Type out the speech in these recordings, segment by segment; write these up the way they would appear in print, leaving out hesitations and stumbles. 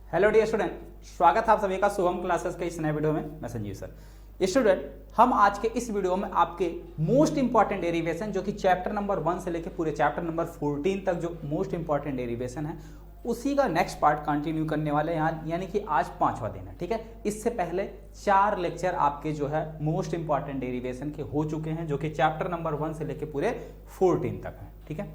Hello dear student, स्वागत है आप सभी का शुभम क्लासेस के इस नए वीडियो में। मैं संजीव सर। स्टूडेंट, हम आज के इस वीडियो में आपके मोस्ट इंपॉर्टेंट डेरिवेशन जो कि चैप्टर नंबर 1 से लेकर पूरे चैप्टर नंबर 14 तक जो मोस्ट इंपॉर्टेंट डेरिवेशन है उसी का नेक्स्ट पार्ट कंटिन्यू करने वाले हैं, यानी कि आज 5वां दिन है। ठीक है, इससे पहले 4 लेक्चर आपके जो है मोस्ट इंपॉर्टेंट डेरिवेशन के हो चुके हैं जो कि चैप्टर नंबर 1 से लेकर पूरे 14 तक है। ठीक है,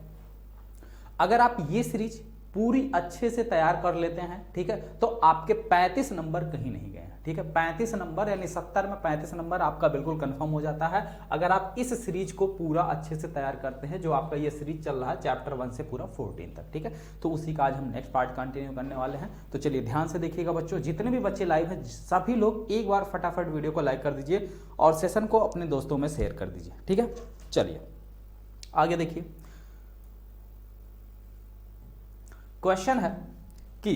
अगर आप ये सीरीज पूरी अच्छे से तैयार कर लेते हैं, ठीक है, तो आपके 35 नंबर कहीं नहीं गए हैं। ठीक है, 35 नंबर यानी 70 में 35 नंबर आपका बिल्कुल कंफर्म हो जाता है अगर आप इस सीरीज को पूरा अच्छे से तैयार करते हैं जो आपका ये सीरीज चल रहा है चैप्टर 1 से पूरा 14 तक। ठीक है, तो उसी का आज हम नेक्स्ट पार्ट कंटिन्यू करने वाले हैं। तो चलिए ध्यान से देखिएगा बच्चों, जितने भी बच्चे लाइव हैं सभी लोग एक बार फटाफट वीडियो को लाइक कर दीजिए और सेशन को अपने दोस्तों में शेयर कर दीजिए। ठीक है, चलिए आगे देखिए। क्वेश्चन है कि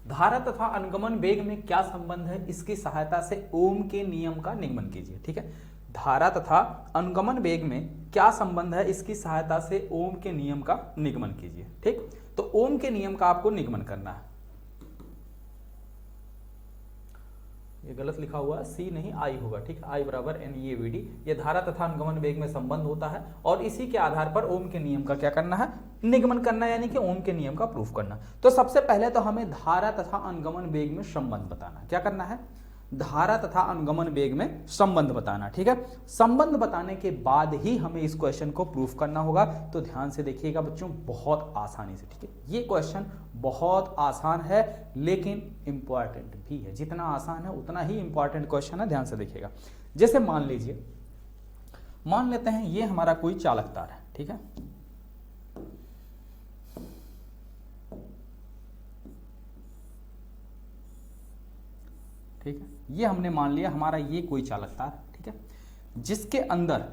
धारा तथा अनुगमन वेग में क्या संबंध है, इसकी सहायता से ओम के नियम का निगमन कीजिए। ठीक है, धारा तथा अनुगमन वेग में क्या संबंध है, इसकी सहायता से ओम के नियम का निगमन कीजिए। ठीक, तो ओम के नियम का आपको निगमन करना है। ये गलत लिखा हुआ है, सी नहीं आई होगा। ठीक है, आई बराबर NEAVD, ये धारा तथा अनुगमन वेग में संबंध होता है और इसी के आधार पर ओम के नियम का क्या करना है, निगमन करना है, यानी कि ओम के नियम का प्रूफ करना। तो सबसे पहले तो हमें धारा तथा अनुगमन वेग में संबंध बताना। क्या करना है, धारा तथा अनुगमन वेग में संबंध बताना। ठीक है, संबंध बताने के बाद ही हमें इस क्वेश्चन को प्रूफ करना होगा। तो ध्यान से देखिएगा बच्चों, बहुत आसानी से। ठीक है, ये क्वेश्चन बहुत आसान है लेकिन इंपॉर्टेंट भी है। जितना आसान है उतना ही इंपॉर्टेंट क्वेश्चन है, ध्यान से देखिएगा। जैसे मान लीजिए, मान लेते हैं ये हमारा कोई चालक तार है। ठीक है, ठीक है, ये हमने मान लिया हमारा ये कोई चालक तार। ठीक है, जिसके अंदर,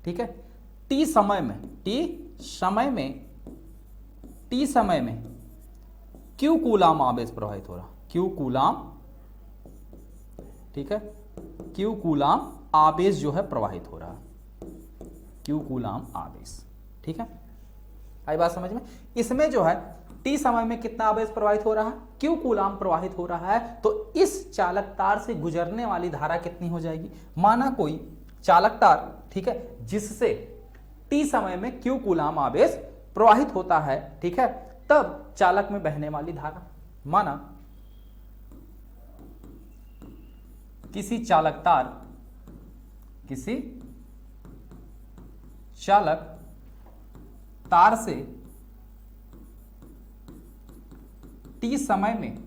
ठीक है, टी समय में क्यू कूलाम आवेश प्रवाहित हो रहा, क्यू कूलाम, ठीक है, क्यू कूलाम आवेश जो है प्रवाहित हो रहा, क्यू कूलाम आवेश। ठीक है, आई बात समझ में। इसमें जो है टी समय में कितना आवेश प्रवाहित हो रहा है, क्यू कूलाम प्रवाहित हो रहा है। तो इस चालक तार से गुजरने वाली धारा कितनी हो जाएगी। माना कोई चालक तार, ठीक है, जिससे टी समय में क्यू कूलाम आवेश प्रवाहित होता है, ठीक है, तब चालक में बहने वाली धारा, माना किसी चालक तार से टी समय में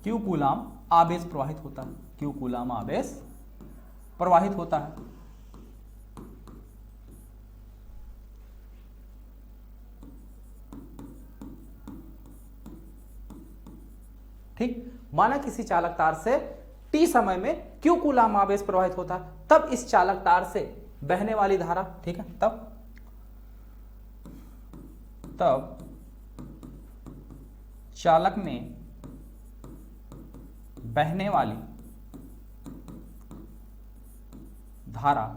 क्यू कूलाम आवेश प्रवाहित होता है, क्यू कूलाम आवेश प्रवाहित होता है। ठीक, माना किसी चालक तार से टी समय में क्यू कूलाम आवेश प्रवाहित होता है, तब इस चालक तार से बहने वाली धारा, ठीक है, तब चालक में बहने वाली धारा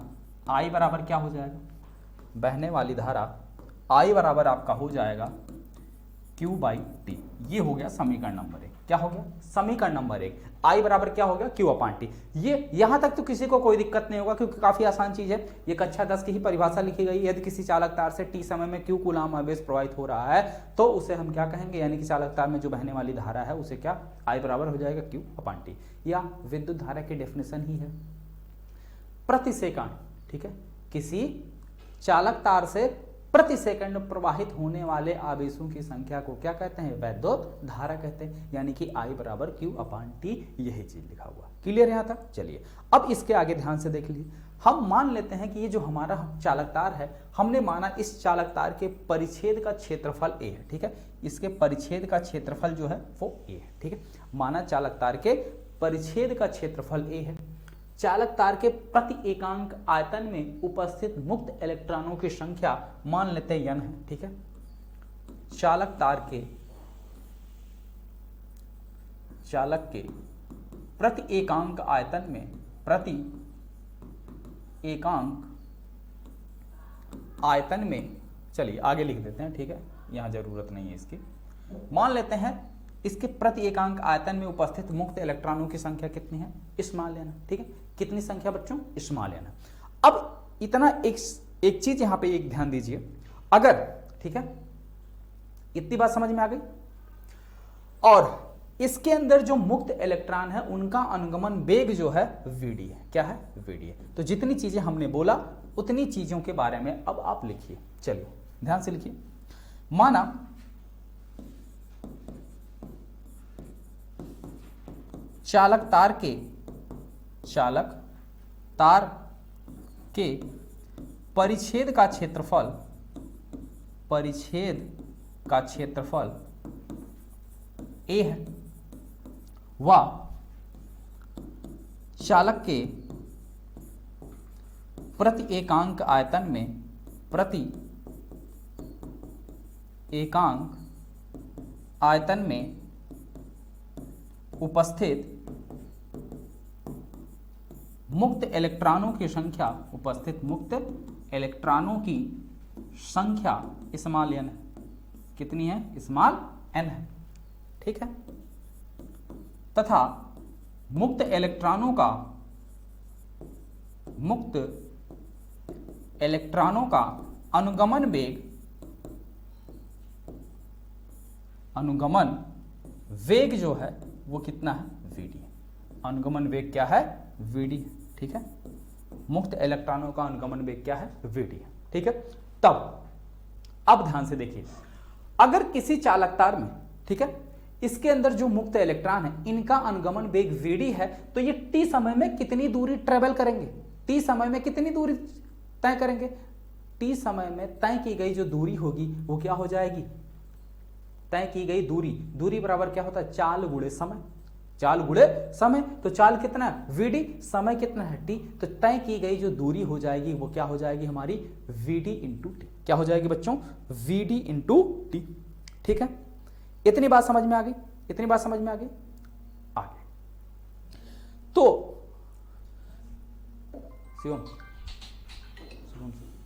I बराबर क्या हो जाएगा, बहने वाली धारा I बराबर आपका हो जाएगा Q/T। ये हो गया समीकरण नंबर 1। क्या हो गया, समीकरण नंबर 1। I बराबर क्या हो गया, Q/T। ये यहां तक तो किसी को कोई दिक्कत नहीं होगा क्योंकि काफी आसान चीज है। ये कक्षा 10 की ही परिभाषा लिखी गई है। यदि किसी चालक तार से टी समय में क्यू कूलाम आवेश प्रवाहित हो रहा है तो उसे हम क्या कहेंगे, यानी कि चालक तार में जो बहने वाली धारा है उसे क्या, I बराबर हो जाएगा Q/T। या विद्युत धारा की डेफिनेशन ही है प्रति सेकंड। ठीक है, किसी चालक तार से प्रति सेकंड प्रवाहित होने वाले आवेशों की संख्या को क्या कहते हैं, वैद्युत धारा कहते हैं, यानी कि I बराबर Q/T। यही चीज लिखा हुआ। क्लियर यहां तक। चलिए अब इसके आगे ध्यान से देख लीजिए। हम मान लेते हैं कि ये जो हमारा चालक तार है, हमने माना इस चालक तार के परिच्छेद का क्षेत्रफल A है। ठीक है, इसके परिच्छेद का क्षेत्रफल जो है वो A है। ठीक है, माना चालक तार के परिच्छेद का क्षेत्रफल A है। चालक तार के प्रति एकांक आयतन में उपस्थित मुक्त इलेक्ट्रॉनों की संख्या मान लेते हैं n है। ठीक है, चालक के प्रति एकांक आयतन में, प्रति एकांक आयतन में, चलिए आगे लिख देते हैं, ठीक है, यहां जरूरत नहीं है इसकी। मान लेते हैं इसके प्रति एकांक आयतन में उपस्थित मुक्त इलेक्ट्रॉनों की संख्या कितनी है, स्मॉल लेना, ठीक है, कितनी संख्या बच्चों, स्मॉल लेना। अब इतना एक चीज यहां पे एक ध्यान दीजिए, अगर, ठीक है, इतनी बात समझ में आ गई, और इसके अंदर जो मुक्त इलेक्ट्रॉन है उनका अनुगमन वेग जो है वीडी है, क्या है, वीडी है। तो जितनी चीजें हमने बोला उतनी चीजों के बारे में अब आप लिखिए, चलिए ध्यान से लिखिए। माना चालक तार के परिच्छेद का क्षेत्रफल ए है, व चालक के प्रति एकांक आयतन में उपस्थित मुक्त इलेक्ट्रॉनों की संख्या स्मॉल n है, कितनी है, स्मॉल n है, ठीक है, तथा मुक्त इलेक्ट्रॉनों का अनुगमन वेग जो है वो कितना है, वीडी। अनुगमन वेग क्या है, वीडी, ठीक है, मुक्त इलेक्ट्रॉनों का अनुगमन वेग क्या है, वीडी, ठीक है। तब अब ध्यान से देखिए, अगर किसी चालक तार में, ठीक है, इसके अंदर जो मुक्त इलेक्ट्रॉन है इनका अनुगमन वेग वीडी है, तो ये टी समय में कितनी दूरी ट्रेवल करेंगे, टी समय में कितनी दूरी तय करेंगे, टी समय में तय की गई जो दूरी होगी वो क्या हो जाएगी, तय की गई दूरी बराबर क्या होता है, चाल गुणे समय, तो चाल कितना है, वीडी, समय कितना है, टी, तो तय की गई जो दूरी हो जाएगी वो क्या हो जाएगी हमारी, वीडी इंटू टी, क्या हो जाएगी बच्चों, वीडी इंटू टी, ठीक है। इतनी बात समझ में आ गई, आगे तो शिवम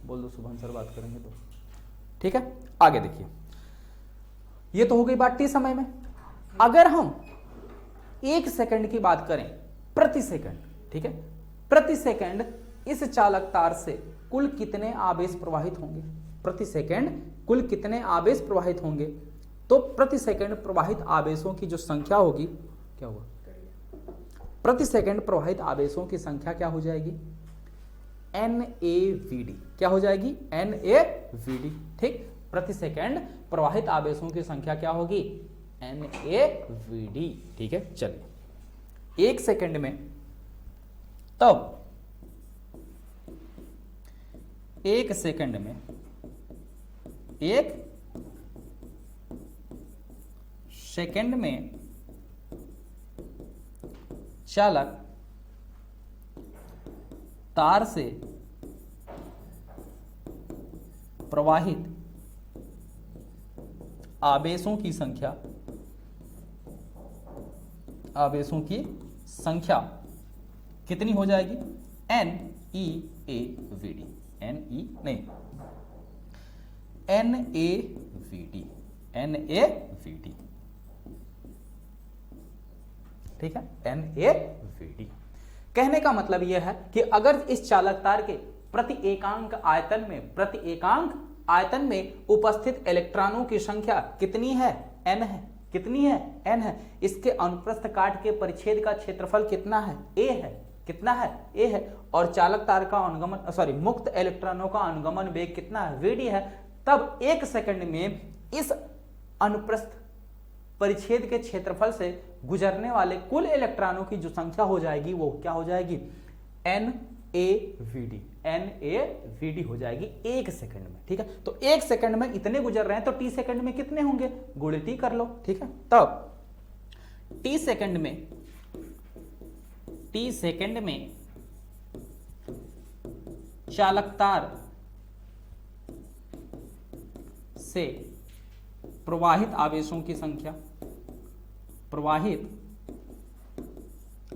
बोल दो, शुभम सर बात करेंगे तो, ठीक है। आगे देखिए, ये तो हो गई बात टी समय में। अगर हम 1 सेकंड की बात करें, प्रति सेकंड, ठीक है, प्रति सेकंड इस चालक तार से कुल कितने आवेश प्रवाहित होंगे, प्रति सेकंड कुल कितने आवेश प्रवाहित होंगे, तो प्रति सेकंड प्रवाहित आवेशों की जो संख्या होगी, क्या होगा, प्रति सेकंड प्रवाहित आवेशों की संख्या क्या हो जाएगी, NaVd, क्या हो जाएगी, NaVd, ठीक, प्रति सेकंड प्रवाहित आवेशों की संख्या क्या होगी, NaVd, ठीक है। चलिए 1 सेकंड में, तब 1 सेकंड में, 1 सेकंड में चालक तार से प्रवाहित आवेशों की संख्या कितनी हो जाएगी, NaVd, NaVd, ठीक है, NaVd। कहने का मतलब यह है कि अगर इस चालक तार के प्रति एकांक आयतन में उपस्थित इलेक्ट्रॉनों की संख्या कितनी है, n है, कितनी है, n है, इसके अनुप्रस्थ काट के परिच्छेद का क्षेत्रफल कितना है, a है, कितना है, a है, और चालक तार का अनुगमन मुक्त इलेक्ट्रॉनों का अनुगमन वेग कितना है, vd है, तब 1 सेकंड में इस अनुप्रस्थ परिच्छेद के क्षेत्रफल से गुजरने वाले कुल इलेक्ट्रॉनों की जो संख्या हो जाएगी वो क्या हो जाएगी, NaVd हो जाएगी 1 सेकंड में, ठीक है। तो 1 सेकंड में इतने गुजर रहे हैं, तो t सेकंड में कितने होंगे, गुणे t कर लो, ठीक है। तब t सेकंड में चालक तार से प्रवाहित आवेशों की संख्या, प्रवाहित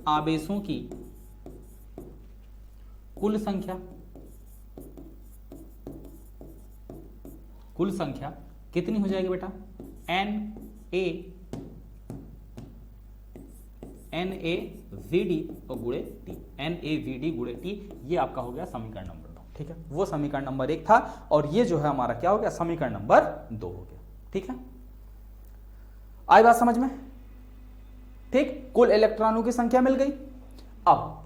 आवेशों की कुल संख्या, कुल संख्या कितनी हो जाएगी बेटा, NaVd और गुणे टी, NaVd गुणे टी, ये आपका हो गया समीकरण नंबर 2। ठीक है, वो समीकरण नंबर 1 था और ये जो है हमारा क्या हो गया, समीकरण नंबर 2 हो गया। ठीक है, आई बात समझ में? ठीक, कुल इलेक्ट्रॉनों की संख्या मिल गई। अब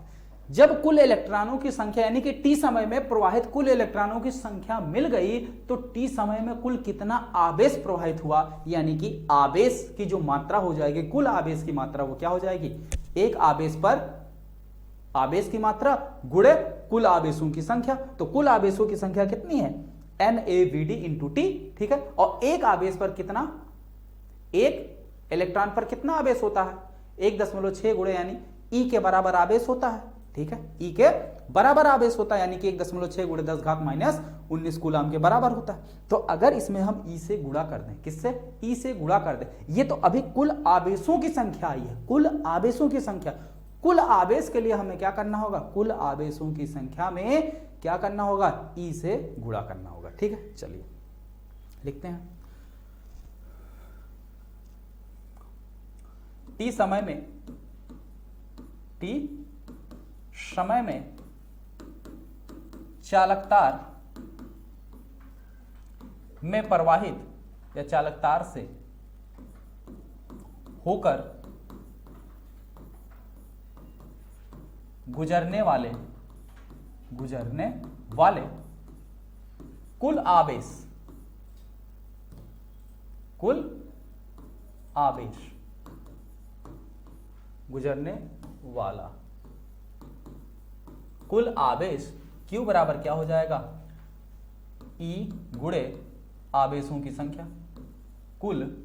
जब कुल इलेक्ट्रॉनों की संख्या यानी कि टी समय में प्रवाहित कुल इलेक्ट्रॉनों की संख्या मिल गई तो टी समय में कुल कितना आवेश प्रवाहित हुआ, यानी कि आवेश की जो मात्रा हो जाएगी, कुल आवेश की मात्रा वो क्या हो जाएगी, एक आवेश पर आवेश की मात्रा गुणे कुल आवेशों की संख्या। तो कुल आवेशों की संख्या कितनी है, NaVd इंटू टी। ठीक है, और एक आवेश पर कितना, एक इलेक्ट्रॉन पर कितना आवेश होता है, 1.6 गुणे यानी ई के बराबर आवेश होता है। ठीक है, ई के बराबर आवेश होता है, यानी कि 1.6 गुणे 10 घात माइनस 19 कूलम के बराबर होता है। तो अगर इसमें हम ई से गुणा कर दें, किससे, ई से गुणा कर दें, ये तो अभी कुल आवेशों की संख्या आई है, कुल आवेशों की संख्या। कुल आवेश के लिए हमें क्या करना होगा, कुल आवेशों की संख्या में क्या करना होगा, ई से गुणा करना होगा। ठीक है, चलिए लिखते हैं। टी समय में चालकतार में प्रवाहित या चालकतार से होकर गुजरने वाले कुल आवेश गुजरने वाला कुल आवेश Q बराबर क्या हो जाएगा, E गुणे आवेशों की संख्या, कुल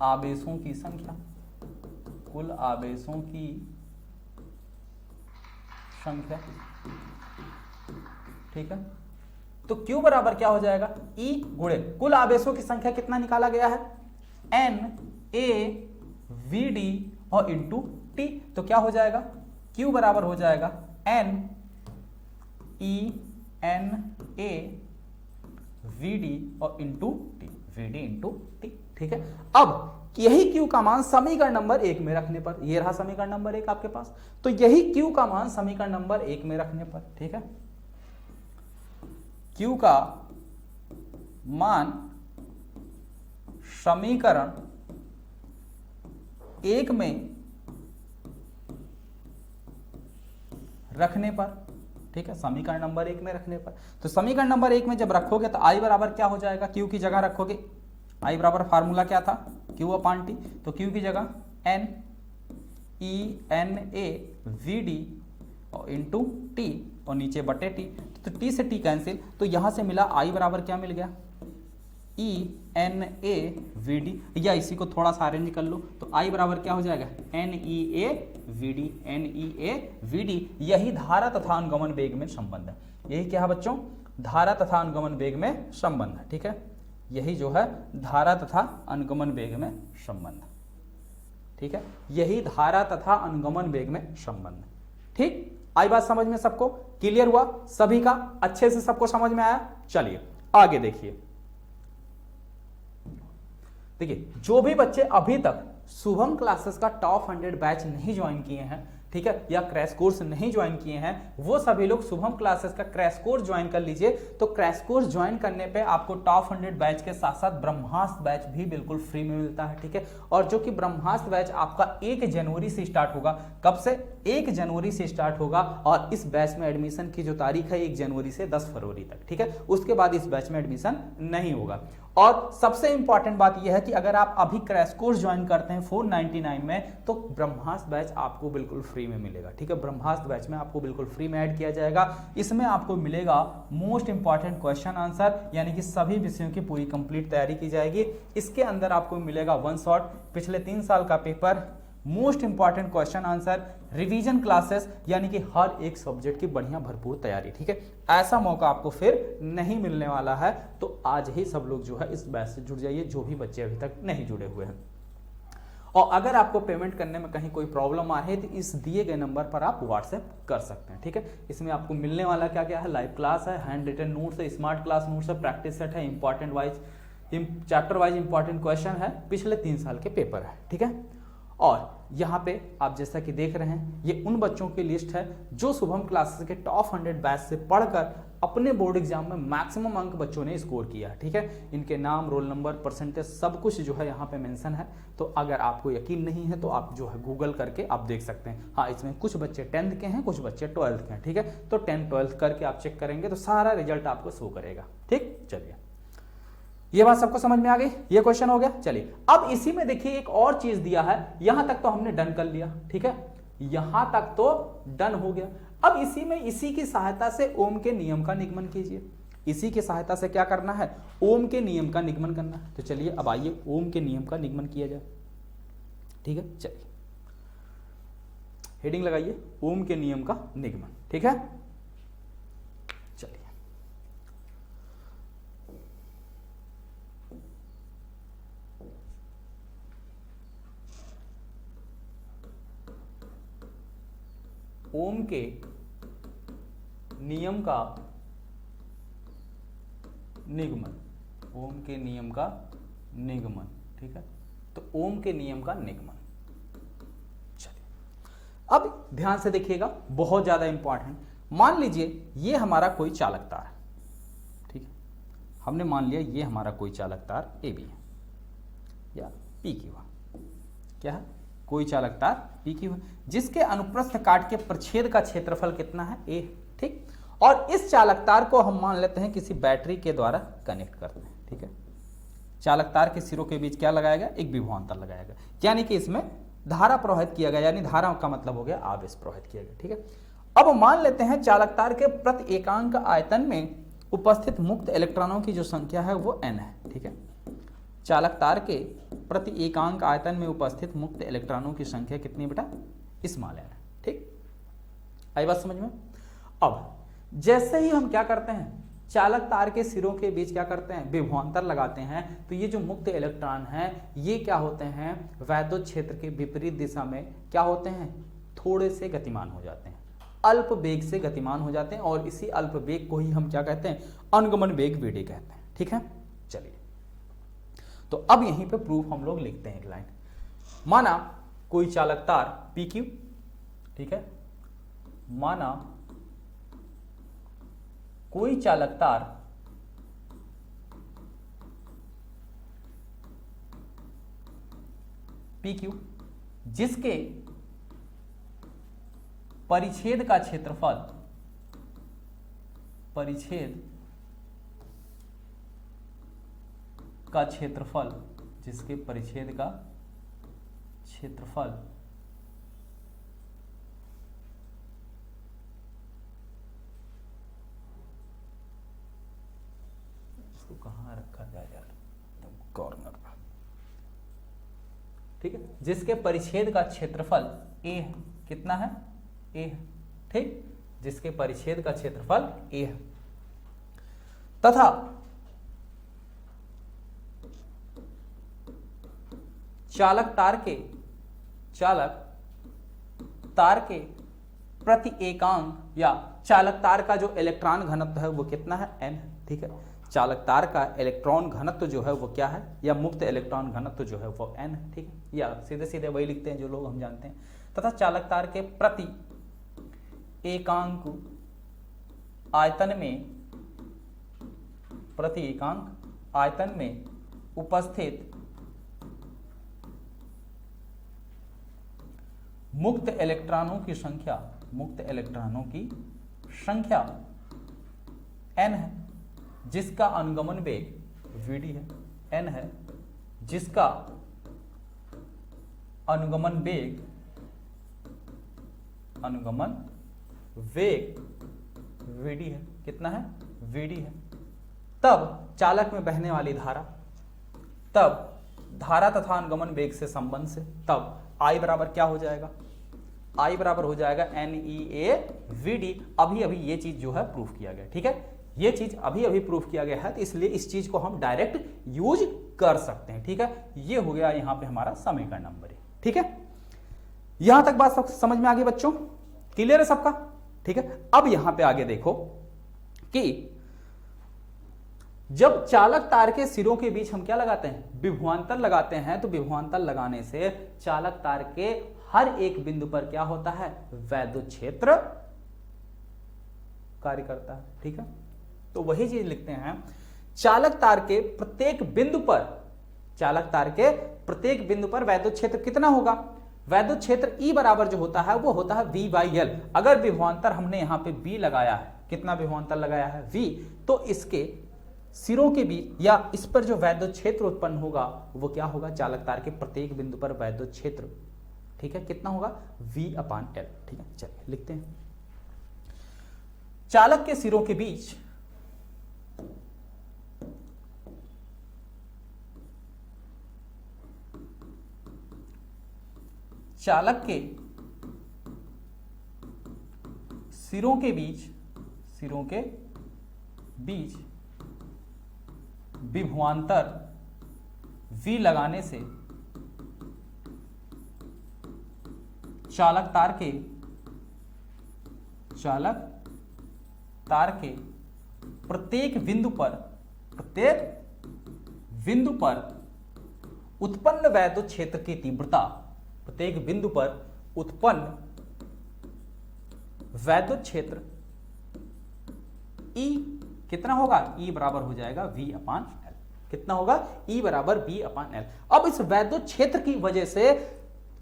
आवेशों की संख्या, कुल आवेशों की संख्या। ठीक है, तो Q बराबर क्या हो जाएगा, E गुणे कुल आवेशों की संख्या कितना निकाला गया है, NaVd और इंटू टी। तो क्या हो जाएगा, Q बराबर हो जाएगा NaVd और into T, Vd into T. ठीक है, अब यही Q का मान समीकरण नंबर 1 में रखने पर, ये रहा समीकरण नंबर 1 आपके पास, तो यही Q का मान समीकरण नंबर 1 में रखने पर, ठीक है, Q का मान समीकरण 1 में रखने पर, ठीक है, समीकरण नंबर 1 में रखने पर, तो समीकरण नंबर 1 में जब रखोगे तो I बराबर क्या हो जाएगा, Q की जगह रखोगे, I बराबर फार्मूला क्या था, Q अपान T, तो Q की जगह NaVd और इंटू T और नीचे बटे T, तो T से T कैंसिल, तो यहां से मिला I बराबर क्या मिल गया, NaVd, या इसी को थोड़ा सा अरेंज कर लो, तो I बराबर क्या हो जाएगा, NeaVd। यही धारा तथा अनुगमन वेग में संबंध है, यही क्या है बच्चों, धारा तथा अनुगमन वेग में संबंध है। ठीक है, यही जो है धारा तथा अनुगमन वेग में संबंध। ठीक है, यही धारा तथा अनुगमन वेग में संबंध। ठीक, आई बात समझ में, सबको क्लियर हुआ, सभी का अच्छे से सबको समझ में आया। चलिए आगे देखिए, जो भी बच्चे अभी तक शुभम क्लासेस का टॉप 100 बैच नहीं ज्वाइन किए हैं, ठीक है, या क्रैश कोर्स नहीं ज्वाइन किए हैं, वो सभी लोग शुभम क्लासेस का क्रैश कोर्स ज्वाइन कर लीजिए। तो क्रैश कोर्स ज्वाइन करने पे आपको टॉप 100 बैच के साथ साथ ब्रह्मास्त्र बैच भी बिल्कुल फ्री में मिलता है। ठीक है, और जो कि ब्रह्मास्त्र बैच आपका 1 जनवरी से स्टार्ट होगा। कब से, 1 जनवरी से स्टार्ट होगा, और इस बैच में एडमिशन की जो तारीख है 1 जनवरी से 10 फरवरी तक। ठीक है, उसके बाद इस बैच में एडमिशन नहीं होगा। और सबसे इंपॉर्टेंट बात यह है कि अगर आप अभी क्रैश कोर्स ज्वाइन करते हैं 499 में, तो ब्रह्मास्त्र बैच आपको बिल्कुल फ्री में मिलेगा। ठीक है, ब्रह्मास्त्र बैच में आपको बिल्कुल फ्री में ऐड किया जाएगा। इसमें आपको मिलेगा मोस्ट इंपॉर्टेंट क्वेश्चन आंसर, यानी कि सभी विषयों की पूरी कंप्लीट तैयारी की जाएगी। इसके अंदर आपको मिलेगा 1 शॉट पिछले 3 साल का paper, most important question answer, revision classes, यानी कि हर एक सब्जेक्ट की बढ़िया भरपूर तैयारी, ठीक है। ऐसा मौका आपको फिर नहीं मिलने वाला है, तो आज ही सब लोग जो है इस बैच से जुड़ जाइए, जो भी बच्चे अभी तक नहीं जुड़े हुए हैं। और अगर आपको पेमेंट करने में कहीं कोई प्रॉब्लम आ रही है तो इस दिए गए नंबर पर आप व्हाट्सएप कर सकते हैं, ठीक है। इसमें आपको मिलने वाला क्या क्या है, लाइव क्लास है, हैंड रिटन नोट्स है, स्मार्ट क्लास नोट्स है, प्रैक्टिस सेट है, important wise chapter wise important question है, पिछले 3 साल के पेपर है, ठीक है। और यहाँ पे आप जैसा कि देख रहे हैं, ये उन बच्चों की लिस्ट है जो शुभम क्लासेस के टॉप 100 बैच से पढ़कर अपने बोर्ड एग्जाम में मैक्सिमम अंक बच्चों ने स्कोर किया है, ठीक है। इनके नाम, रोल नंबर, परसेंटेज सब कुछ जो है यहाँ पे मेंशन है। तो अगर आपको यकीन नहीं है तो आप जो है गूगल करके आप देख सकते हैं। हाँ, इसमें कुछ बच्चे 10th के हैं, कुछ बच्चे 12th के हैं, ठीक है। तो 10th 12th करके आप चेक करेंगे तो सारा रिजल्ट आपको शो करेगा, ठीक। चलिए, ये बात सबको समझ में आ गई, ये क्वेश्चन हो गया। चलिए, अब इसी में देखिए एक और चीज दिया है, यहां तक तो हमने डन कर लिया, ठीक है, यहां तक तो डन हो गया। अब इसी में इसी की सहायता से ओम के नियम का निगमन कीजिए। इसी की सहायता से क्या करना है, ओम के नियम का निगमन करना है। तो चलिए अब आइए ओम के नियम का निगमन किया जाए, ठीक है। चलिए, हेडिंग लगाइए, ओम के नियम का निगमन, ठीक है। चलिए, ओम के नियम का निगमन, ओम के नियम का निगमन, ठीक है। तो ओम के नियम का निगमन, चलिए अब ध्यान से देखिएगा, बहुत ज्यादा इंपॉर्टेंट। मान लीजिए ये हमारा कोई चालक तार है, ठीक है। हमने मान लिया ये हमारा कोई चालक तार ए बी है या पी क्यू है, क्या है, कोई चालक तार पी क्यू है, जिसके अनुप्रस्थ काट के प्रच्छेद का क्षेत्रफल कितना है, ए, ठीक। और इस चालक तार को हम मान लेते हैं किसी बैटरी के द्वारा कनेक्ट करते हैं, ठीक है। चालक तार के सिरों के बीच क्या लगाया गया, एक विभवांतर लगाया गया, यानी कि इसमें धारा प्रवाहित किया गया, यानी धारा का मतलब हो गया आवेश प्रवाहित किया गया, ठीक है। अब मान लेते हैं चालक तार के प्रति एकांक आयतन में उपस्थित मुक्त इलेक्ट्रॉनों की जो संख्या है वो n है, ठीक है। चालक तार के प्रति एकांक आयतन में उपस्थित मुक्त इलेक्ट्रॉनों की संख्या कितनी बेटा, स्मॉल n है, ठीक। आई बात समझ में। अब जैसे ही हम क्या करते हैं, चालक तार के सिरों के बीच क्या करते हैं, विभवांतर लगाते हैं, तो ये जो मुक्त इलेक्ट्रॉन हैं ये क्या होते हैं, वैद्युत क्षेत्र के विपरीत दिशा में क्या होते हैं, थोड़े से गतिमान हो जाते हैं, अल्प वेग से गतिमान हो जाते हैं। और इसी अल्प वेग को ही हम क्या कहते हैं, अनुगमन वेग वीडी कहते हैं, ठीक है। चलिए, तो अब यहीं पे प्रूफ हम लोग लिखते हैं एक लाइन। माना कोई चालक तार पी क्यू, ठीक है, माना कोई चालक तार पी क्यू जिसके परिच्छेद का क्षेत्रफल, परिच्छेद का क्षेत्रफल, जिसके परिच्छेद का क्षेत्रफल इसको कहां रखा जाए यार, कॉर्नर पर, ठीक है, जिसके परिच्छेद का क्षेत्रफल ए है, कितना है, ए है, ठीक, जिसके परिच्छेद का क्षेत्रफल ए है, तथा चालक तार के प्रति एकांक या चालक तार का जो इलेक्ट्रॉन घनत्व है वो कितना है, n, ठीक है। चालक तार का इलेक्ट्रॉन घनत्व जो है वो क्या है, या मुक्त इलेक्ट्रॉन घनत्व जो है वो n है, ठीक है। या सीधे सीधे वही लिखते हैं जो लोग हम जानते हैं। तथा चालक तार के प्रति एकांक आयतन में उपस्थित मुक्त इलेक्ट्रॉनों की संख्या n है, जिसका अनुगमन वेग vd है, n है जिसका अनुगमन वेग vd है, कितना है, vd है। तब चालक में बहने वाली धारा, तब धारा तथा अनुगमन वेग से संबंध से, तब I बराबर क्या हो जाएगा, I बराबर हो जाएगा NeAVD। अभी अभी ये चीज जो है प्रूफ किया गया, ठीक है, ये चीज अभी अभी प्रूफ किया गया है, तो इसलिए इस चीज को हम डायरेक्ट यूज कर सकते हैं, ठीक है। ये हो गया यहां पे हमारा समीकरण नंबर 1, ठीक है। यहां तक बात समझ में आ गई बच्चों, क्लियर है सबका, ठीक है। अब यहां पे आगे देखो कि जब चालक तार के सिरों के बीच हम क्या लगाते हैं, विभवांतर लगाते हैं, तो विभवांतर लगाने से चालक तार के हर एक बिंदु पर क्या होता है, वैद्युत क्षेत्र कार्य करता है, ठीक है। तो वही चीज लिखते हैं, चालक तार के प्रत्येक बिंदु पर, चालक तार के प्रत्येक बिंदु पर वैद्युत क्षेत्र कितना होगा, वैद्युत क्षेत्र E बराबर जो होता है वो होता है V/L। अगर विभवांतर हमने यहां पे V लगाया है, कितना विभवांतर लगाया है V, तो इसके सिरों के बीच या इस पर जो वैद्युत क्षेत्र उत्पन्न होगा वो क्या होगा, चालक तार के प्रत्येक बिंदु पर वैद्युत क्षेत्र, ठीक है, कितना होगा V/L, ठीक है। चलिए लिखते हैं, चालक के सिरों के बीच चालक के सिरों के बीच विभवांतर V लगाने से चालक तार के प्रत्येक बिंदु पर उत्पन्न वैद्युत क्षेत्र की तीव्रता, प्रत्येक बिंदु पर उत्पन्न वैद्युत क्षेत्र E कितना होगा, E बराबर हो जाएगा V/L। कितना होगा, E बराबर V/L। अब इस वैद्युत क्षेत्र की वजह से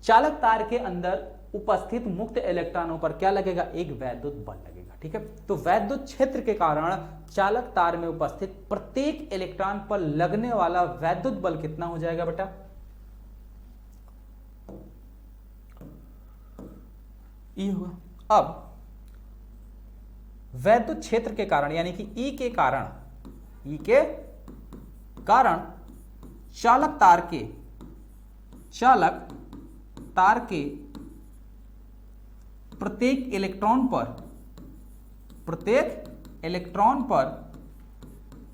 चालक तार के अंदर उपस्थित मुक्त इलेक्ट्रॉनों पर क्या लगेगा, एक वैद्युत बल लगेगा, ठीक है। तो वैद्युत क्षेत्र के कारण चालक तार में उपस्थित प्रत्येक इलेक्ट्रॉन पर लगने वाला वैद्युत बल कितना हो जाएगा बेटा, E होगा। अब वैद्युत क्षेत्र के कारण यानी कि E के कारण चालक तार के प्रत्येक इलेक्ट्रॉन पर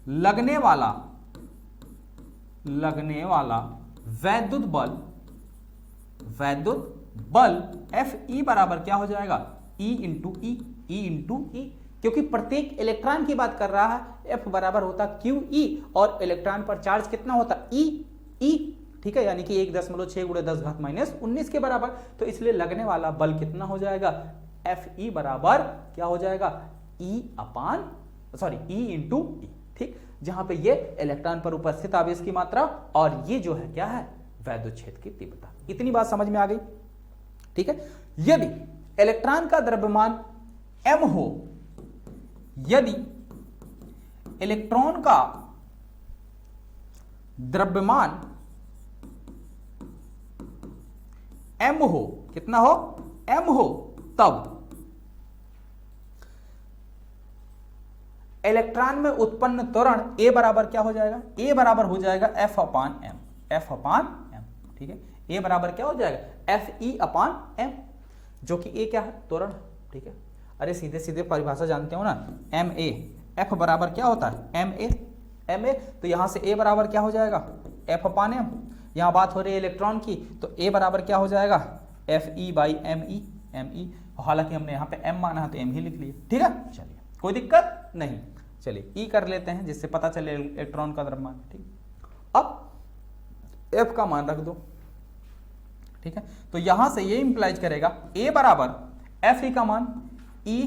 लगने वाला वैद्युत बल Fe बराबर क्या हो जाएगा, E इंटू ई, क्योंकि प्रत्येक इलेक्ट्रॉन की बात कर रहा है, F बराबर होता QE और इलेक्ट्रॉन पर चार्ज कितना होता E, ठीक है, यानी कि 1.6 × 10⁻⁻19 के बराबर। तो इसलिए लगने वाला बल कितना हो जाएगा, Fe बराबर क्या हो जाएगा, E इंटू ई, ठीक, जहां पे ये इलेक्ट्रॉन पर उपस्थित आवेश की मात्रा और ये जो है क्या है, वैद्युत क्षेत्र की तीव्रता। इतनी बात समझ में आ गई, ठीक है। यदि इलेक्ट्रॉन का द्रव्यमान m हो, यदि इलेक्ट्रॉन का द्रव्यमान m हो, कितना हो, m हो, तब इलेक्ट्रॉन में उत्पन्न त्वरण A बराबर क्या हो जाएगा, A बराबर हो जाएगा F/m, ठीक है। A बराबर क्या हो जाएगा, Fe/m, जो कि A क्या है, त्वरण, ठीक है। अरे सीधे सीधे परिभाषा जानते हो ना, ma, F बराबर क्या होता है, ma, तो यहां से A बराबर क्या हो जाएगा, F/m। यहां बात हो रही है इलेक्ट्रॉन की, तो A बराबर क्या हो जाएगा, Fe/me, हालांकि हमने यहाँ पे m माना है तो m ही लिख लिया, ठीक है। चलिए कोई दिक्कत नहीं, चलिए E कर लेते हैं जिससे पता चले इलेक्ट्रॉन का द्रव्यमान, ठीक। अब F का मान रख दो, ठीक है। तो यहां से ये इंप्लाइज करेगा A बराबर Fe का मान E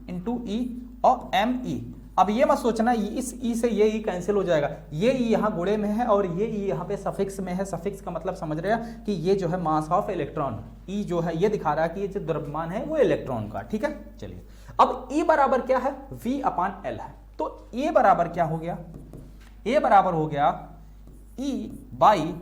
इंटू ई और me। अब ये मत सोचना इस E से ये E कैंसिल हो जाएगा, ये E यहाँ गुणे में है और ये E यहाँ पे सफिक्स में है। सफिक्स का मतलब समझ रहे हैं कि ये जो है मास ऑफ इलेक्ट्रॉन, E जो है ये दिखा रहा है कि ये जो द्रव्यमान है वो इलेक्ट्रॉन का, ठीक है। चलिए अब E बराबर क्या है, V/L है, तो A बराबर क्या हो गया, A बराबर हो गया E/me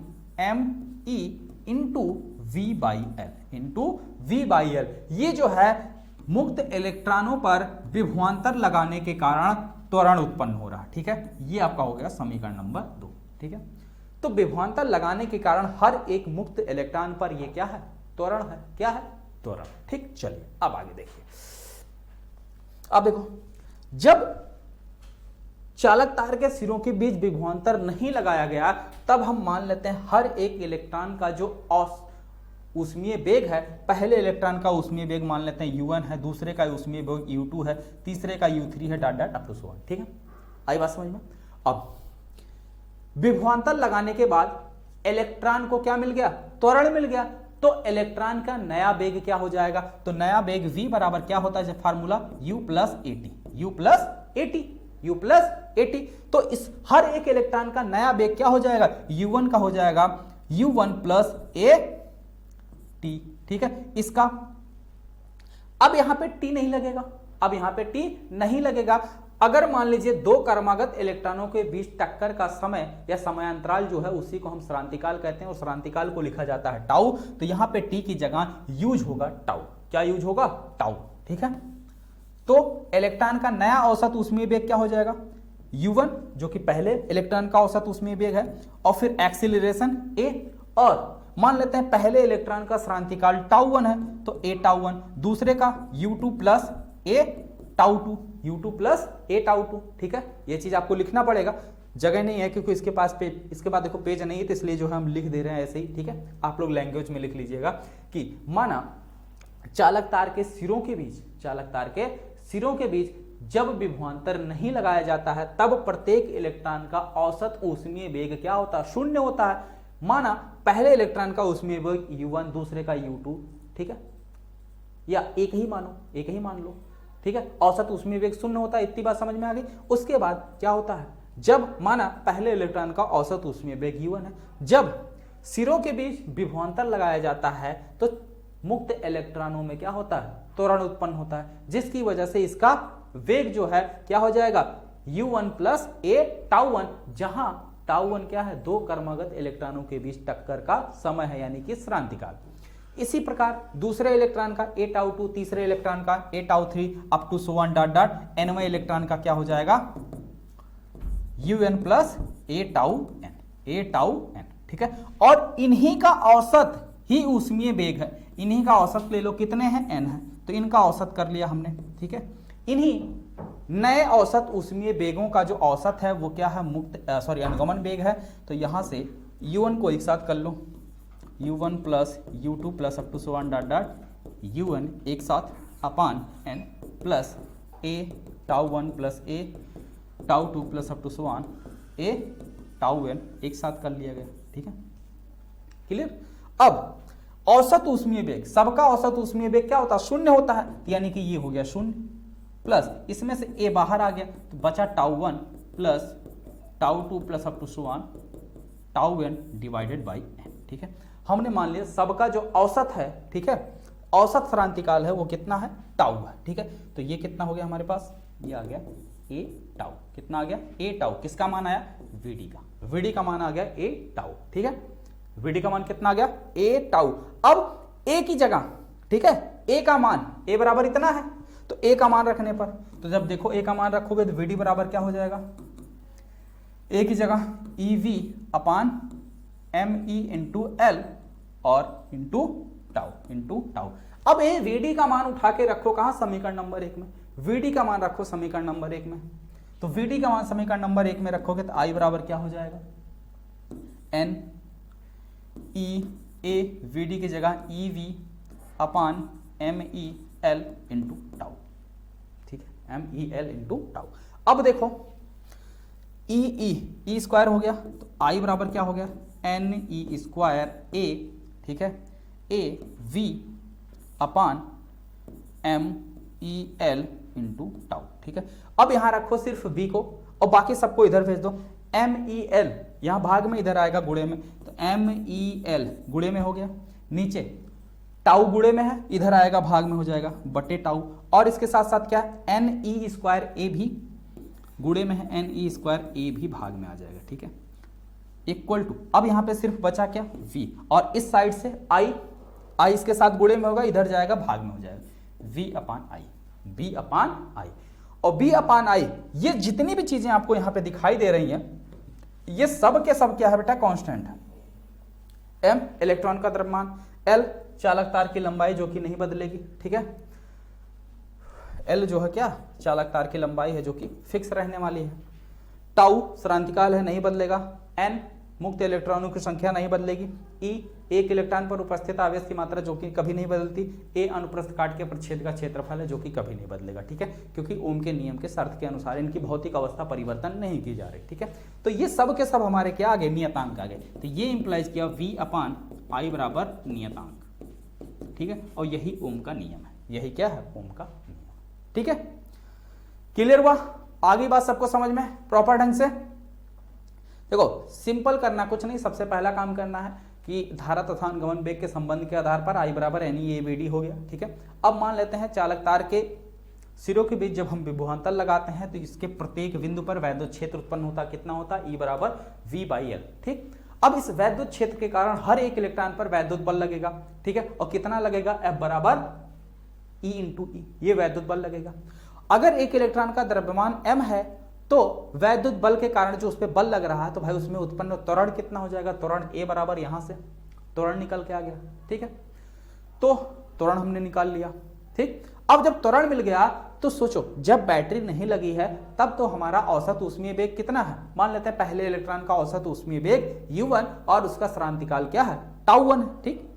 इंटू V/L। ये जो है मुक्त इलेक्ट्रॉनों पर विभवांतर लगाने के कारण त्वरण उत्पन्न हो रहा है, ठीक है। ये आपका हो गया समीकरण नंबर 2, ठीक है। तो विभवांतर लगाने के कारण हर एक मुक्त इलेक्ट्रॉन पर ये क्या है, त्वरण है, क्या है, त्वरण। ठीक, चलिए अब आगे देखिए। अब देखो, जब चालक तार के सिरों के बीच विभवांतर नहीं लगाया गया तब हम मान लेते हैं हर एक इलेक्ट्रॉन का जो ऊष्मीय वेग है, पहले इलेक्ट्रॉन का ऊष्मीय वेग मान लेते हैं u1 है, दूसरे का ऊष्मीय वेग u2 है, तीसरे का u3 है, dot dot up to so on. ठीक है, आई बात समझ में। अब विभवांतर लगाने के बाद इलेक्ट्रॉन को क्या मिल गया? त्वरण मिल गया। तो इलेक्ट्रॉन का नया वेग क्या हो जाएगा? तो नया वेग v बराबर क्या होता है? Formula u plus eighty. तो इस हर एक इलेक्ट्रॉन का नया वेग क्या हो जाएगा? u1 का हो जाएगा u1 प्लस ए टी। ठीक है, इसका अब यहां पे t नहीं लगेगा, अब यहां पे t नहीं लगेगा। अगर मान लीजिए दो क्रमागत इलेक्ट्रॉनों के बीच टक्कर का समय या समयांतराल जो है उसी को हम श्रांतिकाल कहते हैं और श्रांतिकाल को लिखा जाता है टाउ, तो यहां पे t की जगह यूज होगा टाउ। क्या यूज होगा? टाउ। ठीक है, तो इलेक्ट्रॉन का नया औसत ऊष्मीय वेग क्या हो जाएगा? u1 जो कि पहले इलेक्ट्रॉन का औसत ऊष्मीय वेग है, और फिर एक्सीलरेशन a, और मान लेते हैं पहले इलेक्ट्रॉन का श्रांतिकाल टाउ1 है तो a टाउ1, दूसरे का u2 plus a टाउ2, u2 plus a टाउ2। ठीक है, ये चीज आपको लिखना पड़ेगा, जगह नहीं है क्योंकि इसके पास पेज, इसके बाद देखो पेज नहीं है तो इसलिए जो है हम लिख दे रहे हैं ऐसे ही। ठीक है, आप लोग लैंग्वेज में लिख लीजिएगा कि माना चालक तार के सिरों के बीच जब विभवांतर नहीं लगाया जाता है तब प्रत्येक इलेक्ट्रॉन का औसत ऊष्मीय वेग क्या होता है? शून्य होता है। माना पहले इलेक्ट्रॉन का ऊष्मीय वेग u1, दूसरे का u2। ठीक है, या एक ही मान लो। ठीक है, औसत ऊष्मीय वेग शून्य होता है, इतनी बात समझ में आ गई। उसके बाद क्या होता है? जब माना पहले इलेक्ट्रॉन का औसत ऊष्मीय वेग u1 है, जब सिरों के बीच विभवांतर लगाया जाता है तो मुक्त इलेक्ट्रॉनों में क्या होता है? त्वरण उत्पन्न होता है, जिसकी वजह से इसका वेग जो है क्या हो जाएगा? u1 प्लस a टाउ1, जहां टाउ1 क्या है? दो क्रमागत इलेक्ट्रॉनों के बीच टक्कर का समय है, यानी कि श्रांतिकाल। इसी प्रकार दूसरे इलेक्ट्रॉन का a टाउ2, तीसरे इलेक्ट्रॉन का a टाउ3 up to so on dot dot nवें इलेक्ट्रॉन का क्या हो जाएगा? un plus a tau n। ठीक है, और इन्हीं का औसत ही ऊष्मीय वेग है। इन्हीं का औसत ले लो, कितने हैं? n है, तो इनका औसत कर लिया हमने। ठीक है, इन्हीं नए औसत ऊष्मीय वेगों का जो औसत है वो क्या है? अनुगमन वेग है। तो यहां से u1 को एक साथ कर लो, u1 plus u2 plus up to so on dot dot u1 एक साथ अपान n प्लस a टाउ1 प्लस a टाउ2 plus up to so on a tau n एक साथ कर लिया गया। ठीक है, क्लियर। अब औसत ऊष्मीय वेग, सबका औसत ऊष्मीय वेग क्या होता है? शून्य होता है, यानी कि ये हो गया शून्य, प्लस इसमें से a बाहर आ गया तो बचा टाउ1 प्लस टाउ2 plus up to so on tau n divided by n। ठीक है, हमने मान लिया सबका जो औसत है, ठीक है, औसत श्रांतिकाल है वो कितना है? टाउ है। ठीक है, तो ये कितना हो गया हमारे पास? ये आ गया a टाउ। कितना आ गया? a tau. किसका मान आया? vd का। vd का मान आ गया a टाउ। ठीक है, vd का मान कितना आ गया? a tau. अब a की जगह, ठीक है, a का मान a बराबर इतना है, तो a का मान रखने पर, तो जब देखो a का मान रखोगे तो vd बराबर क्या हो जाएगा? a की जगह ev अपान me इंटू एल और इंटू टाउ। अब ये vd का मान उठा के रखो कहां? समीकरण नंबर 1 में। vd का मान रखो समीकरण नंबर 1 में, तो vd का मान समीकरण नंबर 1 में रखोगे तो i बराबर क्या हो जाएगा? n e a vd की जगह ev अपान me l इंटू टाउ। ठीक है, me l इंटू टाउ। अब देखो e स्क्वायर हो गया तो i बराबर क्या हो गया? n e स्क्वायर a, ठीक है, a v upon m e l into tau. ठीक है, अब यहां रखो सिर्फ v को और बाकी सबको इधर भेज दो। m e l यहां भाग में इधर आएगा गुणे में, तो m e l गुणे में हो गया, नीचे टाउ गुणे में है, इधर आएगा भाग में हो जाएगा बटे टाउ, और इसके साथ साथ क्या है? n e स्क्वायर a भी गुणे में है, n e स्क्वायर a भी भाग में आ जाएगा। ठीक है, इक्वल टू, अब यहां पे सिर्फ बचा क्या? v, और इस साइड से i इसके साथ गुणे में होगा, इधर जाएगा भाग में हो जाएगा v upon i, b upon i। और b अपान i, ये जितनी भी चीजें आपको यहां पे दिखाई दे रही हैं ये सब के सब क्या है बेटा? कांस्टेंट है। m इलेक्ट्रॉन का द्रव्यमान, l चालक तार की लंबाई जो कि नहीं बदलेगी, ठीक है। एल जो है क्या, चालक तार की लंबाई है जो कि फिक्स रहने वाली है। टाउ क्रांतिकाल है, नहीं बदलेगा। एन मुक्त इलेक्ट्रॉनों की संख्या नहीं बदलेगी। ई एक इलेक्ट्रॉन पर उपस्थित आवेश की मात्रा जो कि कभी नहीं बदलती। ए अनुप्रस्थ काट के प्रच्छेद का क्षेत्रफल है जो कि कभी नहीं बदलेगा, ठीक है, क्योंकि ओम के नियम के शर्त के अनुसार इनकी भौतिक अवस्था परिवर्तन नहीं की जा रही, ठीक है। तो ये सब के सब हमारे क्या आ गए, नियतांक आ गए। तो ये इंप्लाइज किया V अपान I बराबर नियतांक, ठीक है, और यही ओम का नियम है, यही क्या है, ओम का नियम, ठीक है। क्लियर हुआ, आगे बात सबको समझ में प्रॉपर ढंग से। देखो सिंपल करना कुछ नहीं, सबसे पहला काम करना है कि धारा तथा अनुगमन वेग के संबंध के आधार पर I बराबर NE/ABD हो गया, ठीक है। अब मान लेते हैं चालक तार के सिरों के बीच जब हम विभवांतर लगाते हैं तो इसके प्रत्येक बिंदु पर वैद्युत क्षेत्र उत्पन्न होता, कितना होता, E बराबर V/L, ठीक। अब इस वैद्युत क्षेत्र के कारण हर एक इलेक्ट्रॉन पर वैद्युत बल लगेगा, ठीक है, और कितना लगेगा, F बराबर E × E, ये वैद्युत बल लगेगा। अगर एक इलेक्ट्रॉन का द्रव्यमान m है तो वैद्युत बल के कारण जो उस पर बल लग रहा है तो भाई उसमें उत्पन्न त्वरण कितना हो जाएगा, त्वरण A बराबर यहां से त्वरण निकल के आ गया, ठीक है। तो त्वरण हमने निकाल लिया, ठीक। अब जब त्वरण मिल गया तो सोचो जब बैटरी नहीं लगी है तब तो हमारा औसत ऊष्मीय वेग कितना है, मान लेते हैं पहले इलेक्ट्रॉन का औसत ऊष्मीय वेग U1 और उसका क्रांतिकाल क्या है, τ1, ठीक।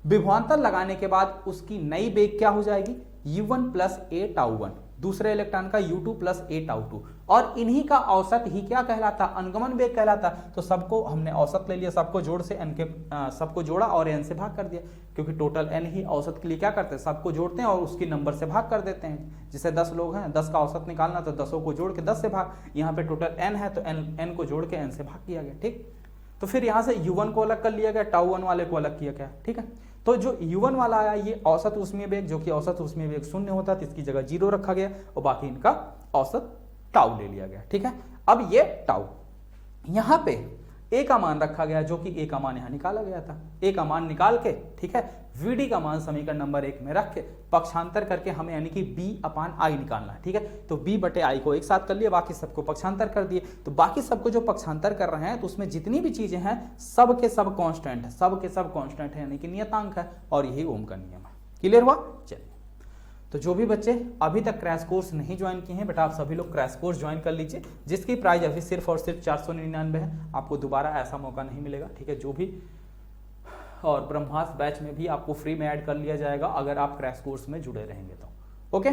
विभवांतर लगाने के बाद उसकी नई वेग क्या हो जाएगी, U1 + A τ1, दूसरे इलेक्ट्रॉन का U2 + A τ2, और इन्हीं का औसत ही क्या कहलाता, अनुगमन वेग कहलाता। तो सबको हमने औसत ले लिया, सबको जोड़ से n के सबको जोड़ा और n से भाग कर दिया, क्योंकि टोटल n ही औसत के लिए क्या करते हैं, सबको जोड़ते हैं और उसकी नंबर से भाग कर देते हैं। जैसे 10 लोग हैं, 10 का औसत निकालना तो 10 को जोड़ के 10 से भाग, यहाँ पे टोटल n है तो n को जोड़ के n से भाग किया गया, ठीक। तो फिर यहाँ से U1 को अलग कर लिया गया, τ1 वाले को अलग किया गया, ठीक है। तो जो U1 वाला आया ये औसत ऊष्मीय वेग, जो कि औसत ऊष्मीय वेग 0 होता है तो इसकी जगह 0 रखा गया और बाकी इनका औसत टाउ ले लिया गया, ठीक है। अब ये टाउ यहाँ पे A का मान रखा गया, जो कि A का मान यहाँ निकाला गया था। A का मान निकाल के, ठीक है, VD का मान समीकरण नंबर 1 में रख के पक्षांतर करके हमें यानी कि B/I निकालना है, ठीक है। तो B/I को एक साथ कर लिया, बाकी सबको पक्षांतर कर दिए। तो बाकी सबको जो पक्षांतर कर रहे हैं तो उसमें जितनी भी चीजें हैं सब के सब कांस्टेंट है, सब के सब कांस्टेंट है यानी कि नियतांक है, और यही ओम का नियम है। क्लियर हुआ, चलिए। तो जो भी बच्चे अभी तक क्रैश कोर्स नहीं ज्वाइन किए हैं बेटा, आप सभी लोग क्रैश कोर्स ज्वाइन कर लीजिए, जिसकी प्राइस अभी सिर्फ और सिर्फ 499 है। आपको दोबारा ऐसा मौका नहीं मिलेगा, ठीक है। जो भी और ब्रह्मास्त्र बैच में भी आपको फ्री में ऐड कर लिया जाएगा अगर आप क्रैश कोर्स में जुड़े रहेंगे तो, ओके,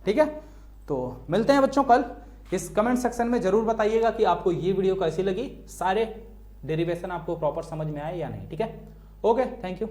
ठीक है। तो मिलते हैं बच्चों कल। इस कमेंट सेक्शन में जरूर बताइएगा कि आपको ये वीडियो कैसी लगी, सारे डेरिवेशन आपको प्रॉपर समझ में आए या नहीं, ठीक है। Okay, thank you.